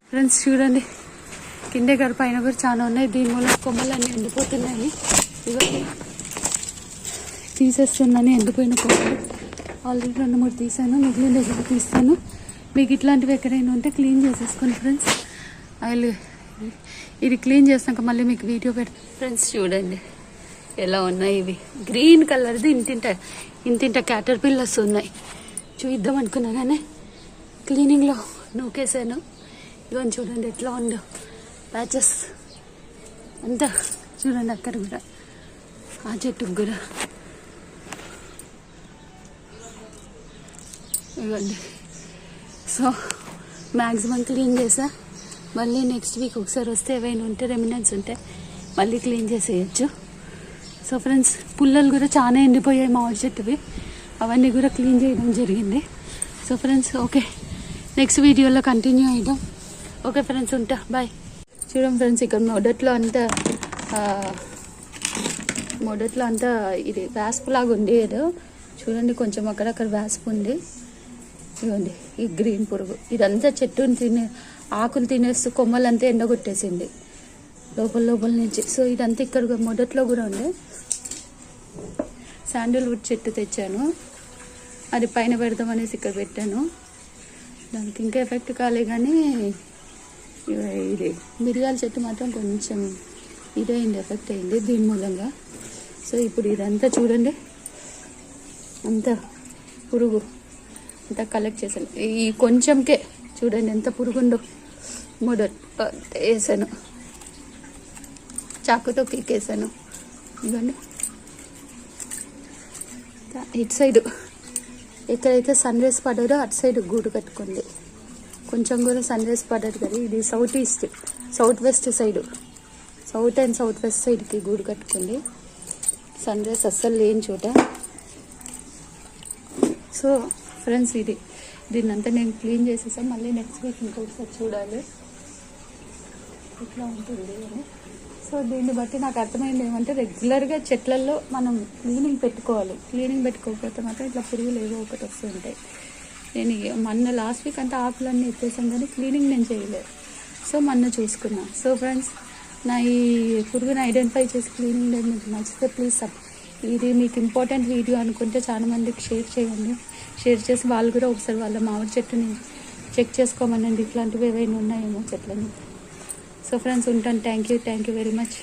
Friends చూడండి, కింద గారి పైన కూడా చాలా ఉన్నాయి. దీని వల్ల కొమ్మలు అన్నీ ఎండిపోతున్నాయి. ఇవన్నీ తీసేస్తున్నాను, ఎండిపోయిన కొమ్మలు. ఆల్రెడీ 2-3 తీసాను, మిగిలిన దగ్గర తీస్తాను. మీకు ఇట్లాంటివి ఎక్కడైనా ఉంటే క్లీన్ చేసేసుకోండి ఫ్రెండ్స్. ఇది క్లీన్ చేసినాక మళ్ళీ మీకు వీడియో ఫ్రెండ్స్ చూడండి ఎలా ఉన్నాయి. ఇవి గ్రీన్ కలర్ది ఇంతింట క్యాటర్ పిల్లర్స్ ఉన్నాయి. చూద్దాం అనుకున్నా కానీ క్లీనింగ్లో నూకేసాను. ఇవన్నీ చూడండి ఎట్లా ఉందో ప్యాచెస్ అంతా. చూడండి అక్కడ కూడా, ఆ చెట్టుకు కూడా. ఇవ్వండి. సో మ్యాక్సిమం క్లీన్ చేసా. మళ్ళీ నెక్స్ట్ వీక్ ఒకసారి వస్తే ఏవైనా ఉంటే రెమినెంట్స్ ఉంటే మళ్ళీ క్లీన్ చేసేయచ్చు. సో ఫ్రెండ్స్, పుల్లలు కూడా చాలా ఎండిపోయాయి మామిడి చెట్టువి. అవన్నీ కూడా క్లీన్ చేయడం జరిగింది. సో ఫ్రెండ్స్, ఓకే, నెక్స్ట్ వీడియోలో కంటిన్యూ అయ్యాం. ఓకే ఫ్రెండ్స్, ఉంటా, బాయ్. చూడండి ఫ్రెండ్స్, ఇక్కడ మొదట్లో అంతా ఇది వ్యాస్పు లాగా ఉంది ఏదో. చూడండి, కొంచెం అక్కడక్కడ వ్యాస్పు ఉంది. ఇవ్వండి, ఈ గ్రీన్ పురుగు ఇదంతా చెట్టుని ఆకులు తినేస్తూ కొమ్మలంతా ఎండగొట్టేసింది లోపల నుంచి. సో ఇదంతా ఇక్కడ మొదట్లో కూడా ఉంది. శాండిల్వుడ్ చెట్టు తెచ్చాను, అది పైన పెడదామనేసి ఇక్కడ పెట్టాను. దానికి ఇంకా ఎఫెక్ట్ కాలే, కానీ ఇది మిరియాల చెట్టు మాత్రం కొంచెం ఇదైంది, ఎఫెక్ట్ అయింది దీని మూలంగా. సో ఇప్పుడు ఇదంతా చూడండి, అంత పురుగు అంతా కలెక్ట్ చేశాను. ఈ కొంచెంకే చూడండి ఎంత పురుగుందో. వేసాను, చాకుతో పీకేసాను. ఇవ్వండి, ఇటు సైడు ఎక్కడైతే సన్ రైజ్ పడదో అటు సైడ్ గూడు కట్టుకుంది. కొంచెం కూడా సన్ రైజ్ పడదు కదా. ఇది south west side, south and south west సైడ్కి గూడు కట్టుకుంది. సన్ రైజ్ అస్సలు లేని చోట. సో ఫ్రెండ్స్, దీన్నంతా నేను క్లీన్ చేసేసాను. మళ్ళీ నెక్స్ట్ వీక్ ఇంకొకసారి చూడాలి ఎట్లా ఉంటుంది అని. సో దీన్ని బట్టి నాకు అర్థమైంది ఏమంటే, రెగ్యులర్గా చెట్లల్లో మనం క్లీనింగ్ పెట్టుకోవాలి. క్లీనింగ్ పెట్టుకోకపోతే మాత్రం ఇట్లా పురుగులు ఏవో ఒకటి వస్తుంటాయి. నేను లాస్ట్ వీక్ అంతా ఆకులన్నీ ఎత్తేసాను, కానీ క్లీనింగ్ నేను చేయలేదు. సో చూసుకున్నా. సో ఫ్రెండ్స్, నా ఈ పురుగుని ఐడెంటిఫై చేసి క్లీనింగ్ లేదు మీకు నచ్చితే ప్లీజ్ ఇది మీకు ఇంపార్టెంట్ వీడియో అనుకుంటే చాలా మందికి షేర్ చేయండి. షేర్ చేసి వాళ్ళు కూడా ఒకసారి వాళ్ళ మామిడి చెట్టుని చెక్ చేసుకోమనండి, ఇట్లాంటివి ఏవైనా ఉన్నాయేమో చెట్లని. సో ఫ్రెండ్స్, ఉంటాను. Thank you very much.